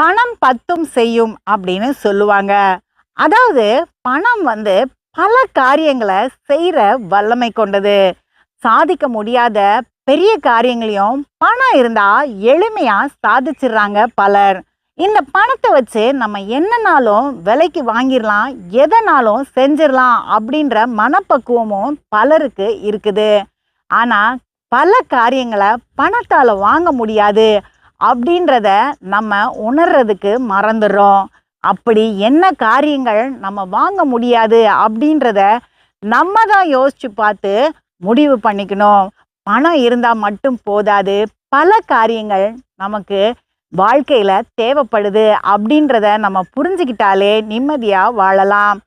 பணம் பத்தும் செய்யும் அப்படின்னு சொல்லுவாங்க. அதாவது பணம் பல காரியங்கள செய்ற வல்லமை கொண்டது. சாதிக்க முடியாத பெரிய காரியங்களையும் பணம் இருந்தா எளிமையா சாதிச்சிடுறாங்க பலர். இந்த பணத்த வச்சு நம்ம என்னனாலும் விலைக்கு வாங்கிரலாம், எதனாலும் செஞ்சிரலாம் அப்படின்ற மனப்பக்குவமும் பலருக்கு இருக்குது. ஆனா, பல காரியங்கள பணத்தால வாங்க முடியாது அப்படின்றத நம்ம உணர்றதுக்கு மறந்துடுறோம். அப்படி என்ன காரியங்கள் நம்ம வாங்க முடியாது அப்படின்றத நம்ம தான் யோசிச்சு பார்த்து முடிவு பண்ணிக்கணும். பணம் இருந்தா மட்டும் போதாது. பல காரியங்கள் நமக்கு வாழ்க்கையில தேவைப்படுது அப்படின்றத நம்ம புரிஞ்சுக்கிட்டாலே நிம்மதியா வாழலாம்.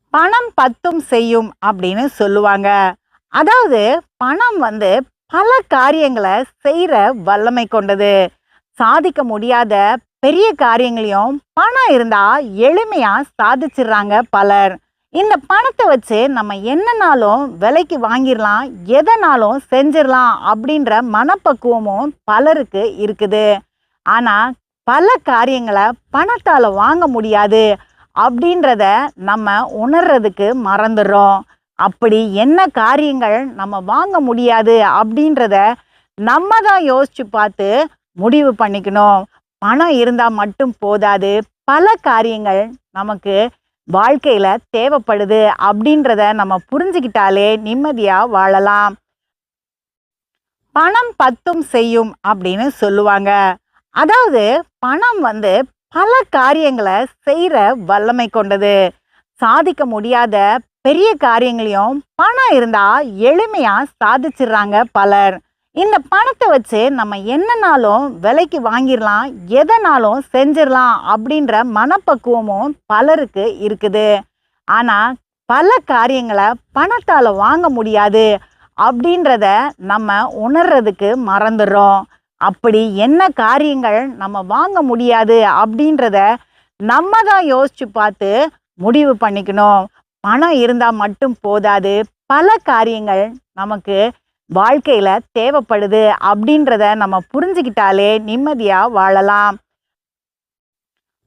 பணம் பத்தும் செய்யும் அப்படின்னு சொல்லுவாங்க. அதாவது பணம் பல காரியங்கள செய்ற வல்லமை கொண்டது. சாதிக்க முடியாத பெரிய காரியங்களையும் பணம் இருந்தா எளிமையா சாதிச்சிடுறாங்க பலர். இந்த பணத்த வச்சு நம்ம என்னனாலும் விலைக்கு வாங்கிரலாம், எதனாலும் செஞ்சிரலாம் அப்படின்ற மனப்பக்குவமும் பலருக்கு இருக்குது. ஆனா, பல காரியங்கள பணத்தால வாங்க முடியாது அப்படின்றத நம்ம உணர்றதுக்கு மறந்துடுறோம். அப்படி என்ன காரியங்கள் நம்ம வாங்க முடியாது அப்படின்றத நம்ம தான் யோசிச்சு பார்த்து முடிவு பண்ணிக்கணும். பணம் இருந்தா மட்டும் போதாது. பல காரியங்கள் நமக்கு வாழ்க்கையில தேவைப்படுது அப்படின்றத நம்ம புரிஞ்சுக்கிட்டாலே நிம்மதியா வாழலாம். பணம் பத்தும் செய்யும் அப்படின்னு சொல்லுவாங்க. அதாவது பணம் பல காரியங்கள செய்ற வல்லமை கொண்டது. சாதிக்க முடியாத பெரிய காரியங்களையும் பணம் இருந்தா எளிமையா சாதிச்சிடுறாங்க பலர். இந்த பணத்த வச்சு நம்ம என்னனாலும் விலைக்கு வாங்கிரலாம், எதனாலும் செஞ்சிரலாம் அப்படின்ற மனப்பக்குவமும் பலருக்கு இருக்குது. ஆனா, பல காரியங்கள பணத்தால வாங்க முடியாது அப்படின்றத நம்ம உணர்றதுக்கு மறந்துடுறோம். அப்படி என்ன காரியங்கள் நம்ம வாங்க முடியாது அப்படின்றத நம்ம தான் யோசிச்சு பார்த்து முடிவு பண்ணிக்கணும். பணம் இருந்தா மட்டும் போதாது. பல காரியங்கள் நமக்கு வாழ்க்கையில தேவைப்படுது அப்படின்றத நம்ம புரிஞ்சுக்கிட்டாலே நிம்மதியா வாழலாம்.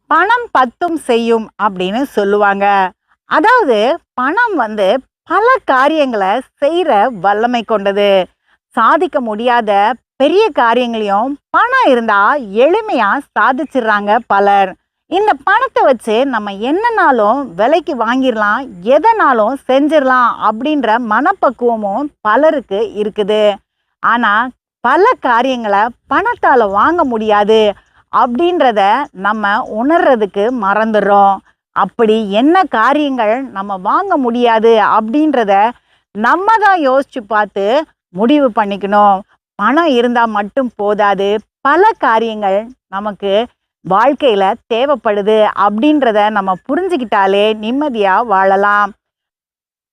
பணம் பத்தும் செய்யும் அப்படின்னு சொல்லுவாங்க. அதாவது பணம் பல காரியங்கள செய்ற வல்லமை கொண்டது. சாதிக்க முடியாத பெரிய காரியங்களையும் பணம் இருந்தா எளிமையா சாதிச்சிடுறாங்க பலர். இந்த பணத்த வச்சு நம்ம என்னனாலும் விலைக்கு வாங்கிரலாம், எதனாலும் செஞ்சிரலாம் அப்படின்ற மனப்பக்குவமும் பலருக்கு இருக்குது. ஆனா, பல காரியங்கள பணத்தால வாங்க முடியாது அப்படின்றத நம்ம உணர்றதுக்கு மறந்துடுறோம். அப்படி என்ன காரியங்கள் நம்ம வாங்க முடியாது அப்படின்றத நம்ம தான் யோசிச்சு பார்த்து முடிவு பண்ணிக்கணும். பணம் இருந்தா மட்டும் போதாது. பல காரியங்கள் நமக்கு வாழ்க்கையில தேவைப்படுது அப்படின்றத நம்ம புரிஞ்சுக்கிட்டாலே நிம்மதியா வாழலாம்.